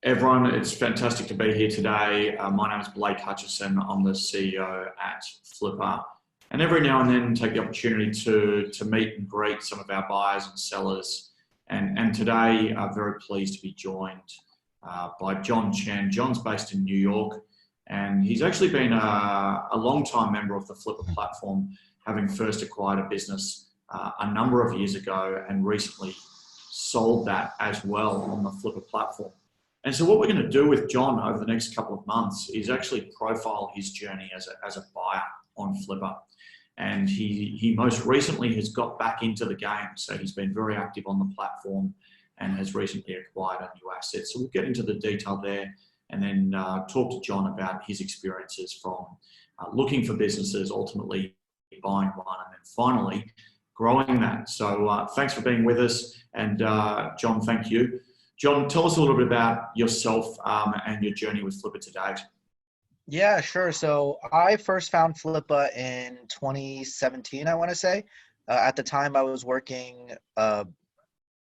Everyone, it's fantastic to be here today. My name is Blake Hutchison. I'm the CEO at Flippa. And every now and then take the opportunity to meet and greet some of our buyers and sellers. And today, I'm very pleased to be joined by John Chen. John's based in New York, and he's actually been a long-time member of the Flippa platform, having first acquired a business a number of years ago and recently sold that as well on the Flippa platform. And so what we're going to do with John over the next couple of months is actually profile his journey as a buyer on Flippa. And he most recently has got back into the game. So he's been very active on the platform and has recently acquired a new asset. So we'll get into the detail there and then talk to John about his experiences from looking for businesses, ultimately buying one, and then finally growing that. So thanks for being with us. And John, thank you. John, tell us a little bit about yourself and your journey with Flippa to date. Yeah, sure. So I first found Flippa in 2017, I want to say. At the time, I was working a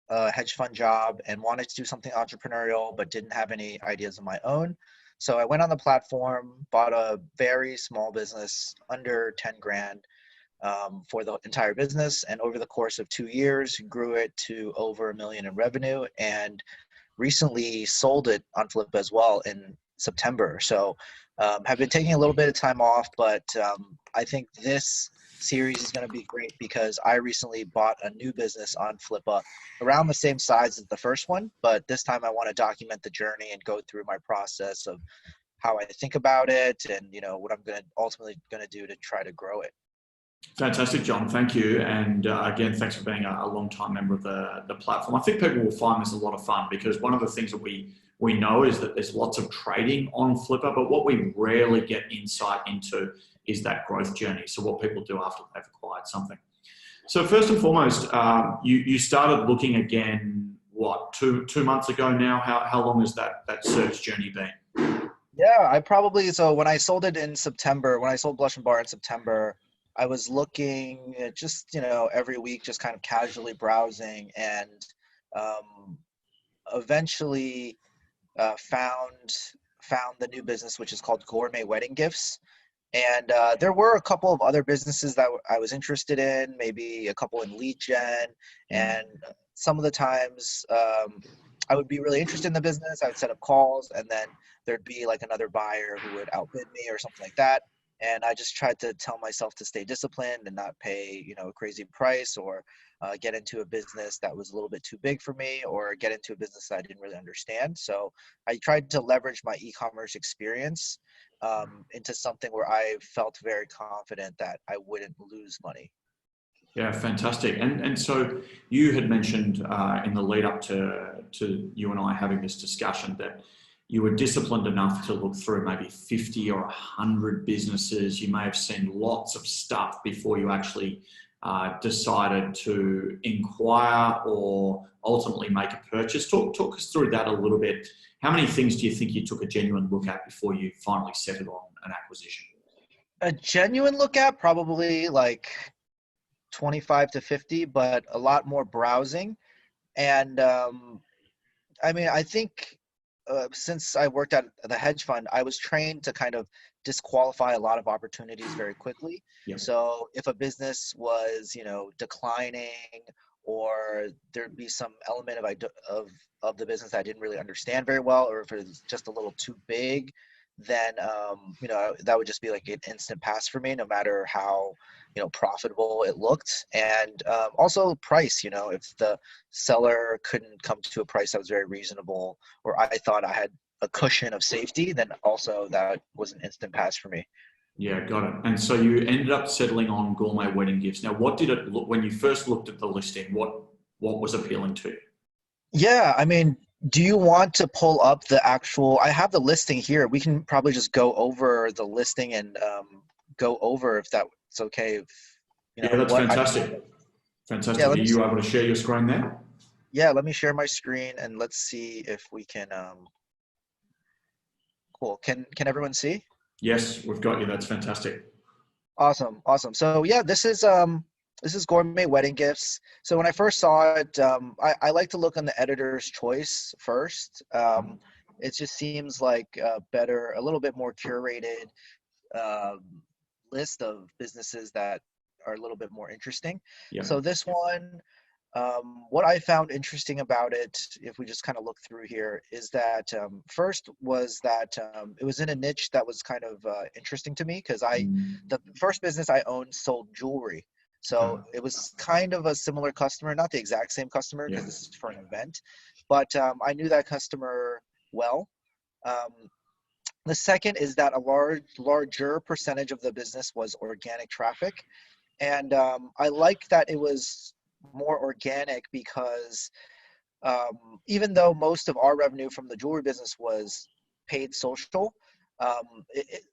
hedge fund job and wanted to do something entrepreneurial, but didn't have any ideas of my own. So I went on the platform, bought a very small business, under 10 grand, for the entire business. And over the course of 2 years, grew it to over $1 million in revenue, and recently sold it on Flippa as well in September. So have been taking a little bit of time off, but I think this series is going to be great because I recently bought a new business on Flippa around the same size as the first one, but this time I want to document the journey and go through my process of how I think about it and what I'm ultimately going to do to try to grow it. Fantastic, John. Thank you. And again, thanks for being a long-time member of the platform. I think people will find this a lot of fun because one of the things that we know is that there's lots of trading on Flippa, but what we rarely get insight into is that growth journey. So what people do after they've acquired something. So first and foremost, you started looking again, what, two months ago now? How long has that search journey been? Yeah, so when I sold it in September, when I sold Blush and Bar in September, I was looking at just, every week, just kind of casually browsing, and eventually found the new business, which is called Gourmet Wedding Gifts. And there were a couple of other businesses that I was interested in, maybe a couple in lead gen. And some of the times I would be really interested in the business. I would set up calls, and then there'd be like another buyer who would outbid me or something like that. And I just tried to tell myself to stay disciplined and not pay, a crazy price, or get into a business that was a little bit too big for me, or get into a business that I didn't really understand. So I tried to leverage my e-commerce experience into something where I felt very confident that I wouldn't lose money. Yeah, fantastic. And so you had mentioned in the lead up to you and I having this discussion that you were disciplined enough to look through maybe 50 or 100 businesses. You may have seen lots of stuff before you actually decided to inquire or ultimately make a purchase. Talk us through that a little bit. How many things do you think you took a genuine look at before you finally settled on an acquisition? A genuine look at probably like 25 to 50, but a lot more browsing. And I think since I worked at the hedge fund, I was trained to kind of disqualify a lot of opportunities very quickly. Yep. So if a business was, declining, or there'd be some element of the business that I didn't really understand very well, or if it was just a little too big, then that would just be like an instant pass for me, no matter how profitable it looked. And also price, if the seller couldn't come to a price that was very reasonable, or I thought I had a cushion of safety, then also that was an instant pass for me. Yeah, got it. And so you ended up settling on Gourmet Wedding Gifts. Now, what did it look when you first looked at the listing? What was appealing to you? Yeah, do you want to pull up the actual? I have the listing here. We can probably just go over the listing and go over if that's okay. Yeah, that's fantastic. Fantastic. Yeah, Are you able to share your screen there? Yeah, let me share my screen and let's see if we can. Cool. Can everyone see? Yes, we've got you. That's fantastic. Awesome. So yeah, this is Gourmet Wedding Gifts. So when I first saw it, I like to look on the editor's choice first. It just seems like a little bit more curated um, list of businesses that are a little bit more interesting. Yeah. So this one, what I found interesting about it, if we just kind of look through here, is that first was that it was in a niche that was kind of interesting to me because the first business I owned sold jewelry. Okay. So it was kind of a similar customer, not the exact same customer Yeah. because this is for an event, but I knew that customer well. Um, the second is that a larger percentage of the business was organic traffic. And I like that it was more organic because even though most of our revenue from the jewelry business was paid social,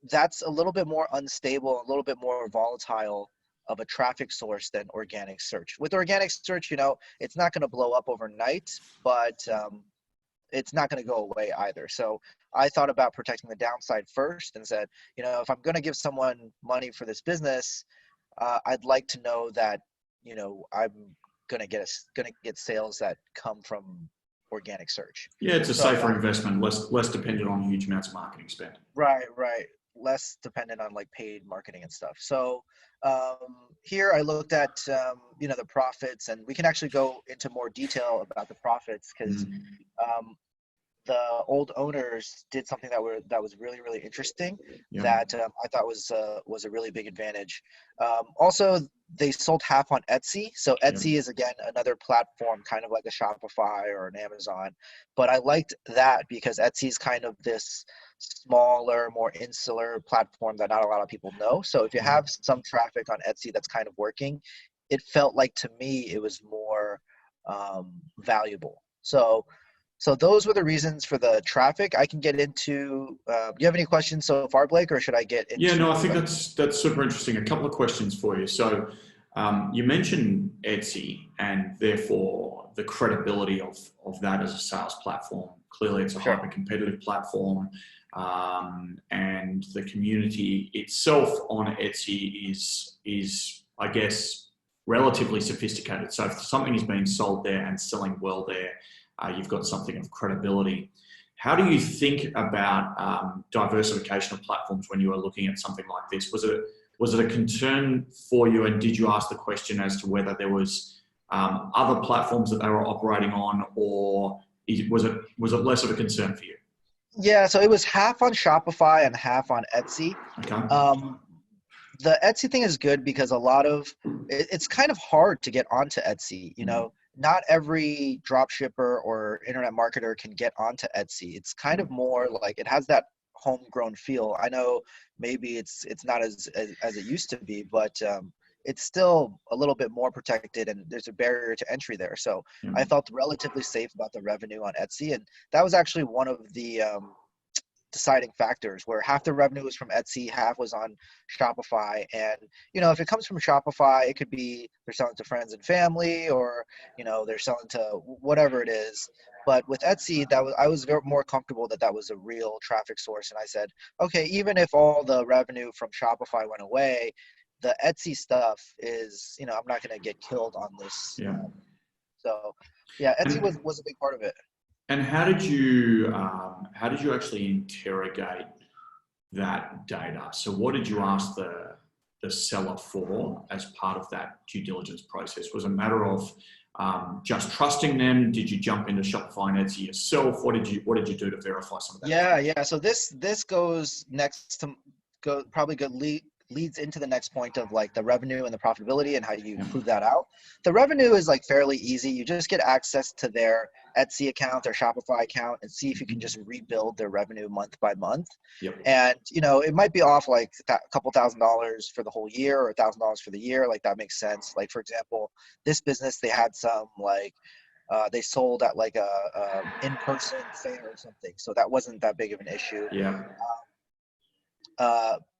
that's a little bit more unstable, a little bit more volatile of a traffic source than organic search. With organic search, it's not going to blow up overnight, but it's not going to go away either. So I thought about protecting the downside first and said, if I'm going to give someone money for this business, I'd like to know that, I'm gonna get sales that come from organic search. Yeah, it's a So safer investment, less dependent on huge amounts of marketing spend. right, less dependent on like paid marketing and stuff. So here I looked at the profits, and we can actually go into more detail about the profits because um, the old owners did something that was really really interesting Yeah. that I thought was a really big advantage. Also, they sold half on Etsy. So Etsy is again another platform, kind of like a Shopify or an Amazon. But I liked that because Etsy is kind of this smaller, more insular platform that not a lot of people know. So if you have some traffic on Etsy that's kind of working, it felt like to me it was more valuable. So those were the reasons for the traffic. I can get into. Do you have any questions so far, Blake, or should I get Yeah, no, I into? think that's super interesting. A couple of questions for you. So, you mentioned Etsy and therefore the credibility of that as a sales platform. Clearly, it's a Sure. hyper competitive platform, and the community itself on Etsy is I guess relatively sophisticated. So, if something is being sold there and selling well there, you've got something of credibility. How do you think about diversification of platforms when you are looking at something like this? Was it a concern for you, and did you ask the question as to whether there was other platforms that they were operating on, or was it less of a concern for you? Yeah, so it was half on Shopify and half on Etsy. Okay. The Etsy thing is good because it's kind of hard to get onto Etsy. Not every drop shipper or internet marketer can get onto Etsy. It's kind of more like it has that homegrown feel. I know maybe it's not as it used to be, but it's still a little bit more protected, and there's a barrier to entry there. So Yeah. I felt relatively safe about the revenue on Etsy, and that was actually one of the deciding factors where half the revenue was from Etsy, half was on Shopify. And, if it comes from Shopify, it could be they're selling to friends and family, or, they're selling to whatever it is. But with Etsy, I was more comfortable that was a real traffic source. And I said, okay, even if all the revenue from Shopify went away, the Etsy stuff is, I'm not going to get killed on this. Yeah. So yeah, Etsy And, was a big part of it. and how did you actually interrogate that data? So what did you ask the seller for as part of that due diligence process? Was it a matter of just trusting them? Did you jump into Shopify and Etsy yourself? What did you do to verify some of that? Yeah. So this goes next to probably leads into the next point of like the revenue and the profitability and how you prove that out. The revenue is like fairly easy. You just get access to their Etsy account, their Shopify account, and see if you can just rebuild their revenue month by month. Yep. And it might be off like a couple $1,000s for the whole year, or $1,000 for the year. Like that makes sense. Like for example, this business, they had some like they sold at like a in-person fair or something, so that wasn't that big of an issue. Yeah.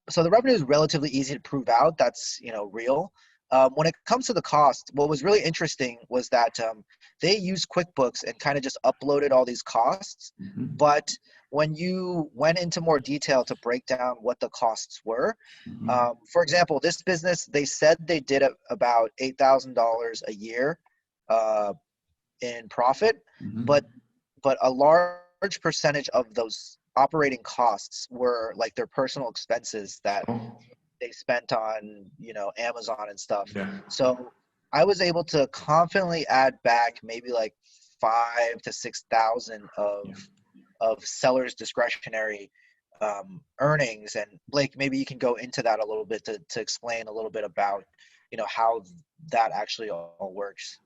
So the revenue is relatively easy to prove out. That's real. When it comes to the cost, what was really interesting was that they used QuickBooks and kind of just uploaded all these costs. Mm-hmm. But when you went into more detail to break down what the costs were, for example, this business, they said they did about $8,000 a year in profit, but a large large percentage of those operating costs were like their personal expenses that Oh, they spent on, you know, Amazon and stuff. yeah, So I was able to confidently add back maybe like 5 to 6 thousand yeah. of sellers' discretionary earnings. And Blake, maybe you can go into that a little bit to explain a little bit about, you know, how that actually all works.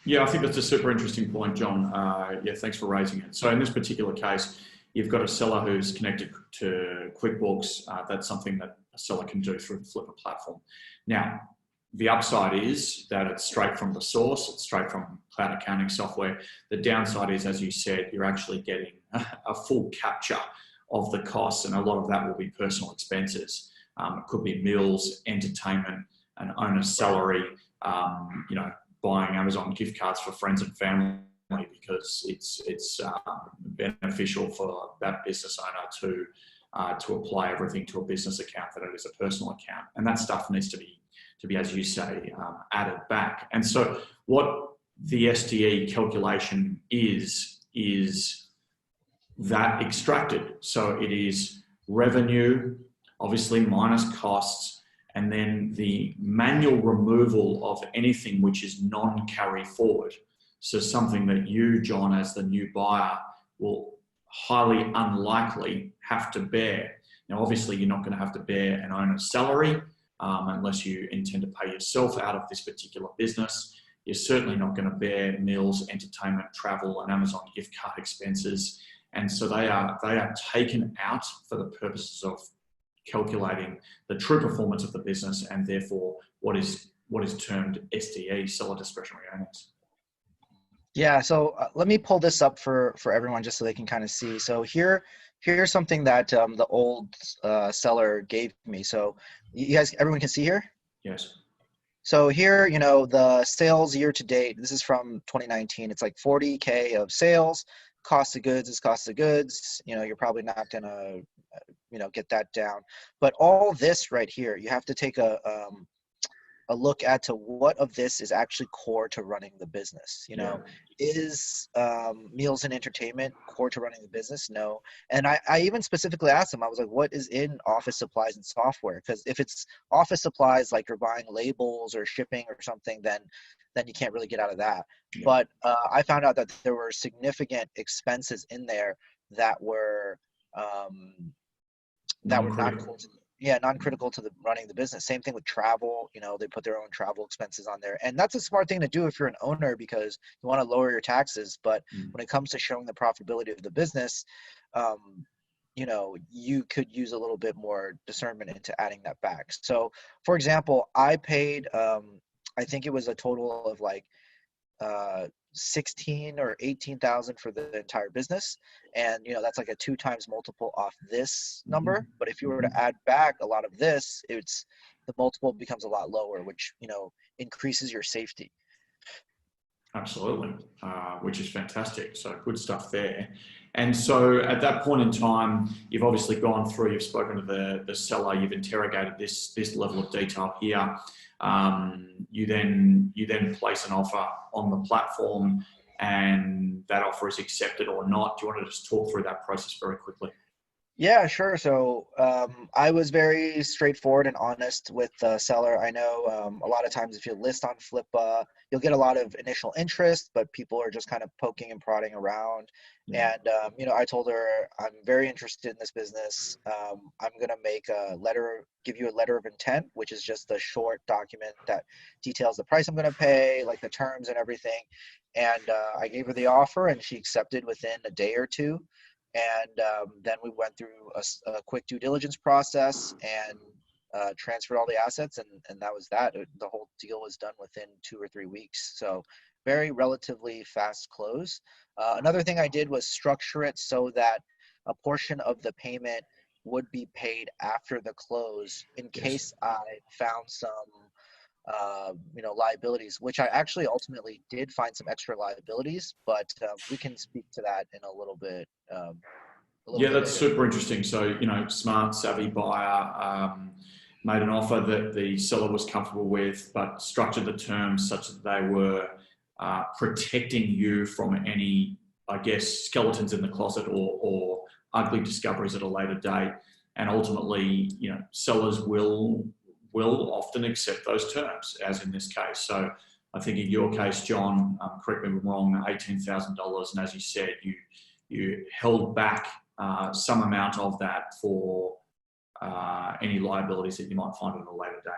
Yeah, I think that's a super interesting point, John. Yeah, thanks for raising it. So in this particular case, you've got a seller who's connected to QuickBooks. That's something that a seller can do through the Flippa platform. Now, the upside is that it's straight from the source, it's straight from cloud accounting software. The downside is, as you said, you're actually getting a full capture of the costs, and a lot of that will be personal expenses. It could be meals, entertainment, an owner's salary, you know, buying Amazon gift cards for friends and family because it's beneficial for that business owner to apply everything to a business account that it is a personal account, and that stuff needs to be, as you say, added back. And so what the SDE calculation is that extracted. So it is revenue, obviously minus costs, and then the manual removal of anything which is non-carry forward. So something that you, John, as the new buyer, will highly unlikely have to bear. Now, obviously, you're not going to have to bear an owner's salary unless you intend to pay yourself out of this particular business. You're certainly not going to bear meals, entertainment, travel, and Amazon gift card expenses. And so they are taken out for the purposes of calculating the true performance of the business, and therefore what is termed SDE, seller discretionary earnings. Yeah, so let me pull this up for everyone just so they can kind of see. So here's something that the old seller gave me. So you guys, everyone can see here? Yes. So here, you know, the sales year to date, this is from 2019. It's like 40K of sales. Cost of goods is cost of goods. You know, you're probably not gonna, you know, get that down. But all this right here, you have to take a look at to what of this is actually core to running the business. You know, is meals and entertainment core to running the business? No. And I even specifically asked them, I was like, what is in office supplies and software? Because if it's office supplies, like you're buying labels or shipping or something, then you can't really get out of that. Yeah. But I found out that there were significant expenses in there that were not core to, non-critical to the running the business. Same thing with travel. You know, they put their own travel expenses on there, and that's a smart thing to do if you're an owner because you want to lower your taxes. But when it comes to showing the profitability of the business, you know, you could use a little bit more discernment into adding that back. So, for example, I paid, I think it was a total of like 16 or 18,000 for the entire business, and you know that's like a 2 times multiple off this number. But if you were to add back a lot of this, it's the multiple becomes a lot lower, which, you know, increases your safety. Absolutely, which is fantastic. So good stuff there. And so at that point in time, you've obviously gone through, you've spoken to the seller, you've interrogated this level of detail here. You then place an offer on the platform, and that offer is accepted or not. Do you want to just talk through that process very quickly? Yeah, sure. So I was very straightforward and honest with the seller. I know a lot of times if you list on Flippa, you'll get a lot of initial interest, but people are just kind of poking and prodding around. And, you know, I told her, I'm very interested in this business. I'm going to give you a letter of intent, which is just a short document that details the price I'm going to pay, like the terms and everything. And I gave her the offer, and she accepted within a day or two. And then we went through a quick due diligence process and transferred all the assets, and that was that. The whole deal was done within 2 or 3 weeks. So very relatively fast close. Another thing I did was structure it so that a portion of the payment would be paid after the close in case I found some you know, liabilities, which I actually ultimately did find some extra liabilities, but we can speak to that in a little bit. Yeah, that's Later. super interesting. So, you know, smart, savvy buyer made an offer that the seller was comfortable with, but structured the terms such that they were protecting you from any I guess, skeletons in the closet or ugly discoveries at a later date. And ultimately, sellers will often accept those terms, as in this case. So I think in your case, John, correct me if I'm wrong, $18,000, and as you said, you held back some amount of that for any liabilities that you might find on a later date.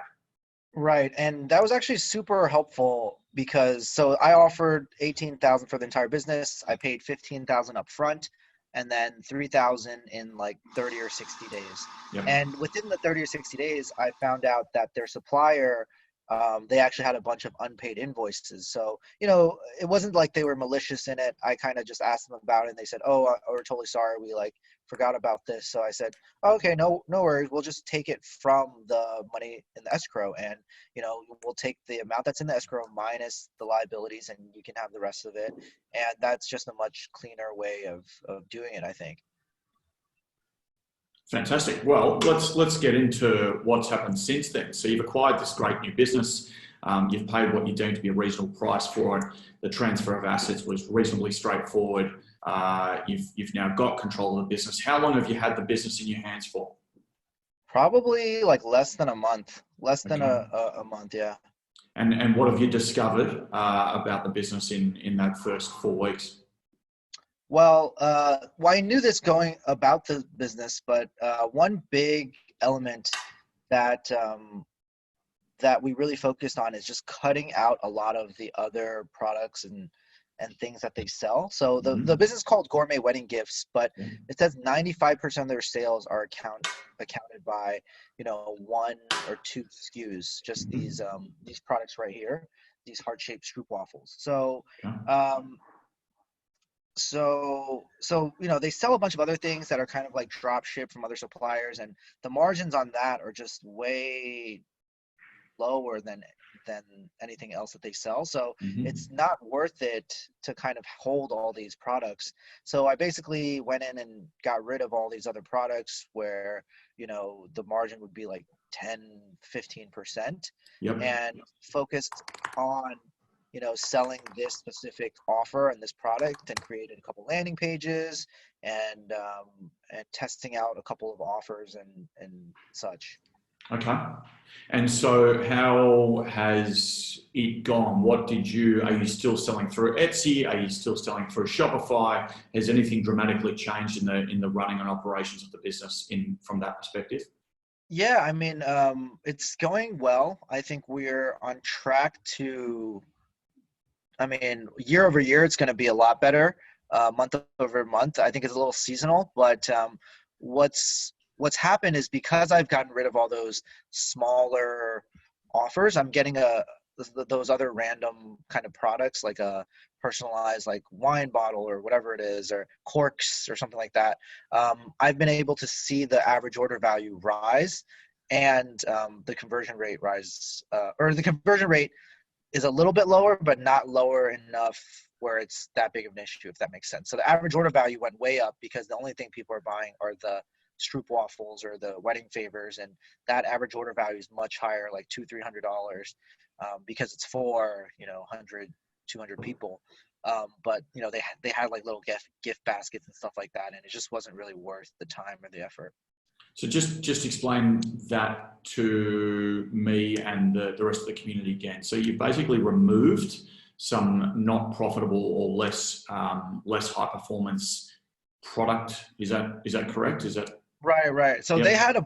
Right, and that was actually super helpful because I offered 18,000 for the entire business. I paid 15,000 up front, and then 3,000 in like 30 or 60 days. Yep. And within the 30 or 60 days, I found out that their supplier, they actually had a bunch of unpaid invoices. So, it wasn't like they were malicious in it. I kind of just asked them about it, and they said, "Oh, we're totally sorry. We forgot about this." So I said, oh, "Okay, no worries. We'll just take it from the money in the escrow, and we'll take the amount that's in the escrow minus the liabilities, and you can have the rest of it." And that's just a much cleaner way of doing it, I think. Fantastic. Well, let's get into what's happened since then. So you've acquired this great new business. You've paid what you deem to be a reasonable price for it. The transfer of assets was reasonably straightforward. You've now got control of the business. How long have you had the business in your hands for? Probably like less than a month. Less than a month, yeah. And what have you discovered about the business in that first 4 weeks? Well, I knew this going about the business, but one big element that that we really focused on is just cutting out a lot of the other products and things that they sell. So the business is called Gourmet Wedding Gifts, but it says 95% of their sales are accounted by 1 or 2 SKUs. Just these products right here, these heart-shaped stroopwafels. So. So they sell a bunch of other things that are kind of like drop ship from other suppliers, and the margins on that are just way lower than anything else that they sell. So it's not worth it to kind of hold all these products. So I basically went in and got rid of all these other products where the margin would be like 10-15%, and focused on selling this specific offer and this product, and created a couple landing pages and testing out a couple of offers and such. Okay. And so how has it gone? Are you still selling through Etsy? Are you still selling through Shopify? Has anything dramatically changed in the running and operations of the business from that perspective? Yeah, I mean, it's going well. I think we're on track to, year over year, it's going to be a lot better. Month over month, I think it's a little seasonal, but what's happened is because I've gotten rid of all those smaller offers, I'm getting those other random kind of products, like a personalized like wine bottle or whatever it is, or corks or something like that. I've been able to see the average order value rise, and the conversion rate rise, or the conversion rate is a little bit lower, but not lower enough where it's that big of an issue, if that makes sense. So the average order value went way up because the only thing people are buying are the stroopwafels or the wedding favors, and that average order value is much higher, like $200-300, because it's for 100-200 people. But they had like little gift baskets and stuff like that, and it just wasn't really worth the time or the effort. So just explain that to me and the rest of the community again. So you basically removed some not profitable or less high performance product. Is that correct? Is that right? So they had a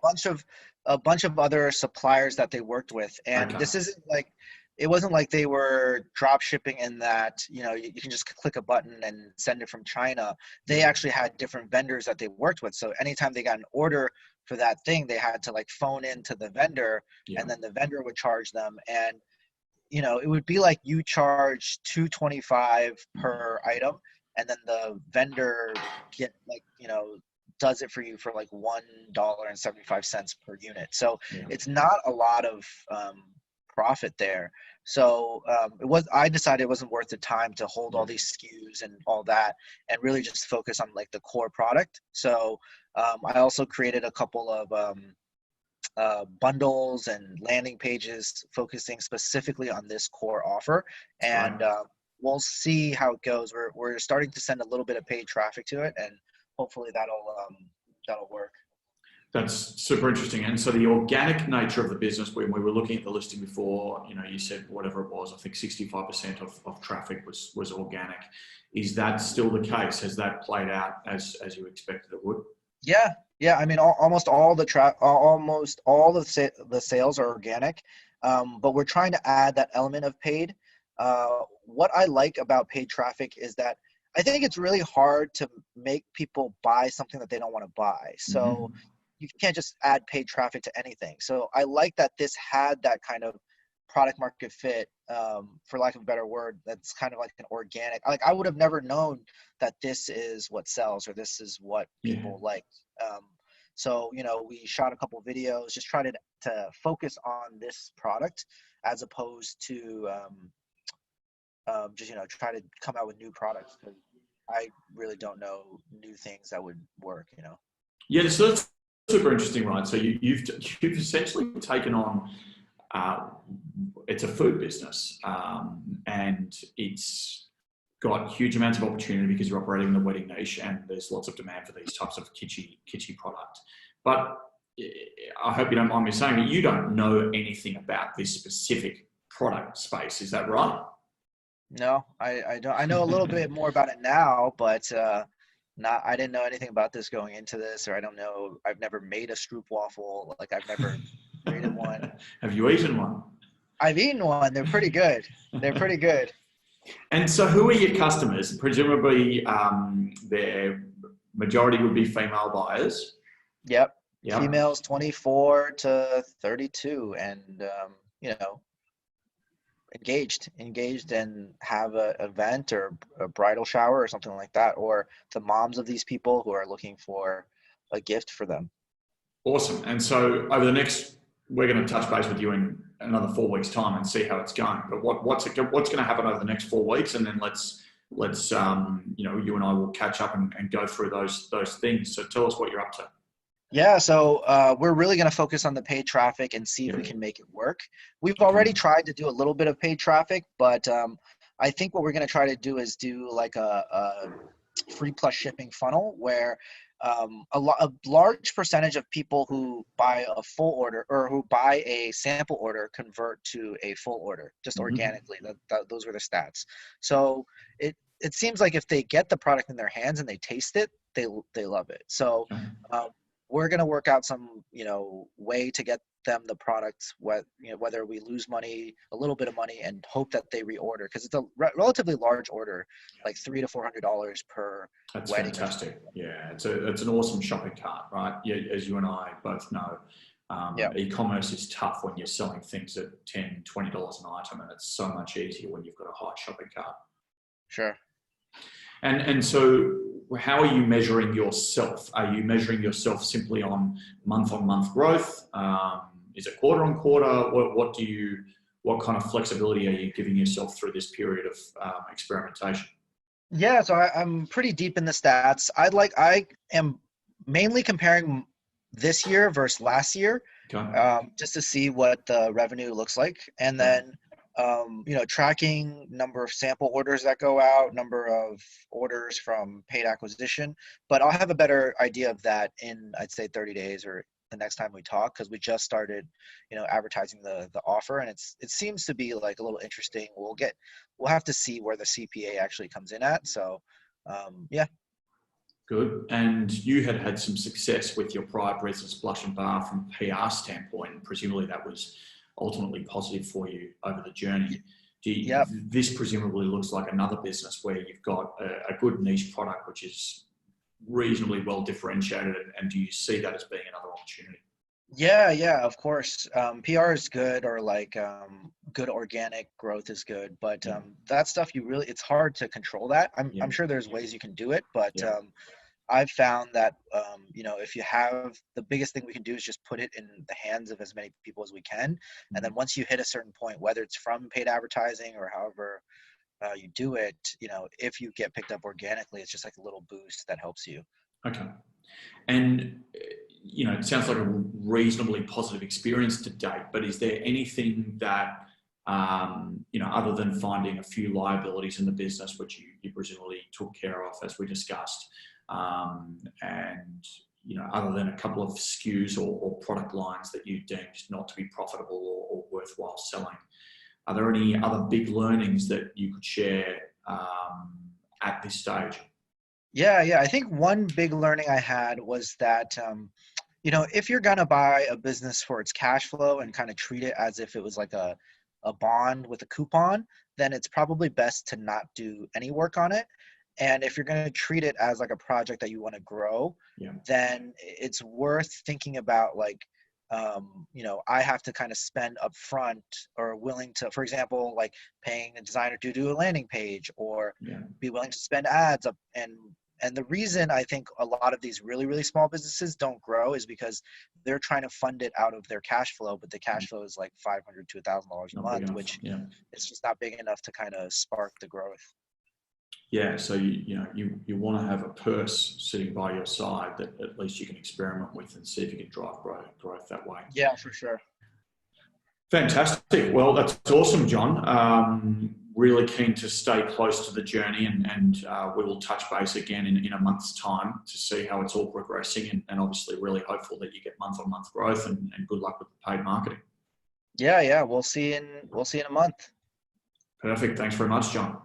bunch of other suppliers that they worked with, and this isn't like, it wasn't like they were drop shipping in that you can just click a button and send it from China. They actually had different vendors that they worked with. So anytime they got an order for that thing, they had to like phone in to the vendor, and then the vendor would charge them. And it would be like you charge $225 per item, and then the vendor does it for you for like $1.75 per unit. So it's not a lot of profit there. So I decided it wasn't worth the time to hold all these SKUs and all that, and really just focus on like the core product. So I also created a couple of bundles and landing pages focusing specifically on this core offer. And we'll see how it goes. We're starting to send a little bit of paid traffic to it, and hopefully that'll work. That's super interesting. And so the organic nature of the business, when we were looking at the listing before, you said whatever it was, I think 65% of traffic was organic. Is that still the case? Has that played out as you expected it would? Yeah, yeah. I mean, almost all the sales are organic, but we're trying to add that element of paid. What I like about paid traffic is that I think it's really hard to make people buy something that they don't want to buy. So you can't just add paid traffic to anything. So I like that this had that kind of product market fit, for lack of a better word. That's kind of like an organic. Like I would have never known that this is what sells or this is what people like. So we shot a couple of videos, just tried to focus on this product as opposed to just try to come out with new products, because I really don't know new things that would work. Yeah, so that's super interesting, right? So you've essentially taken on, it's a food business, and it's got huge amounts of opportunity because you're operating in the wedding niche, and there's lots of demand for these types of kitschy product. But I hope you don't mind me saying that you don't know anything about this specific product space. Is that right? No, I don't. I know a little bit more about it now, but I didn't know anything about this going into this, or I don't know. I've never made a stroop waffle. Like I've never created one. Have you eaten one? I've eaten one. They're pretty good. They're pretty good. And so who are your customers? Presumably their majority would be female buyers. Yep. Females 24 to 32, and engaged and have an event or a bridal shower or something like that, or the moms of these people who are looking for a gift for them. Awesome. And so over the next, we're going to touch base with you in another 4 weeks' time and see how it's going. But what's going to happen over the next 4 weeks, and then let's you and I will catch up and go through those things. So tell us what you're up to. Yeah, so we're really going to focus on the paid traffic and see if we can make it work. We've already tried to do a little bit of paid traffic, but I think what we're going to try to do is do like a free plus shipping funnel where a large percentage of people who buy a full order or who buy a sample order convert to a full order just organically. Those were the stats. So it seems like if they get the product in their hands and they taste it, they love it. So we're going to work out some, way to get them the products, whether we lose money, a little bit of money, and hope that they reorder, because it's a relatively large order, like $300 to $400 per That's wedding. Fantastic. Yeah, it's an awesome shopping cart, right? Yeah, as you and I both know, e-commerce is tough when you're selling things at $10, $20 an item, and it's so much easier when you've got a high shopping cart. Sure. And so how are you measuring yourself? Are you measuring yourself simply on month growth? Is it quarter on quarter? What kind of flexibility are you giving yourself through this period of experimentation? Yeah, so I'm pretty deep in the stats. I am mainly comparing this year versus last year, just to see what the revenue looks like, and then tracking number of sample orders that go out, number of orders from paid acquisition. But I'll have a better idea of that in, I'd say, 30 days or the next time we talk, because we just started, advertising the offer, and it seems to be like a little interesting. We'll have to see where the CPA actually comes in at. So, yeah. Good. And you had some success with your prior business, Blush and Bar, from a PR standpoint, and presumably that was ultimately positive for you over the journey. This presumably looks like another business where you've got a good niche product which is reasonably well differentiated, and do you see that as being another opportunity? Yeah, of course. PR is good, or like good organic growth is good, but that stuff it's hard to control that. I'm sure there's ways you can do it, but I've found that, if you have, the biggest thing we can do is just put it in the hands of as many people as we can. And then once you hit a certain point, whether it's from paid advertising or however you do it, if you get picked up organically, it's just like a little boost that helps you. Okay. And, it sounds like a reasonably positive experience to date, but is there anything that other than finding a few liabilities in the business, which you presumably took care of, as we discussed, and other than a couple of SKUs or product lines that you deemed not to be profitable or worthwhile selling. Are there any other big learnings that you could share at this stage? Yeah. I think one big learning I had was that, if you're going to buy a business for its cash flow and kind of treat it as if it was like a bond with a coupon, then it's probably best to not do any work on it. And if you're going to treat it as like a project that you want to grow, then it's worth thinking about like, I have to kind of spend upfront or willing to, for example, like paying a designer to do a landing page or be willing to spend ads up. And the reason I think a lot of these really, really small businesses don't grow is because they're trying to fund it out of their cash flow, but the cash flow is like $500 to $1,000 a month, which it's just not big enough to kind of spark the growth. Yeah, so you want to have a purse sitting by your side that at least you can experiment with and see if you can drive growth that way. Yeah, for sure. Fantastic. Well, that's awesome, John. Really keen to stay close to the journey, and we will touch base again in a month's time to see how it's all progressing, and obviously really hopeful that you get month-on-month growth, and good luck with the paid marketing. Yeah. We'll see in a month. Perfect. Thanks very much, John.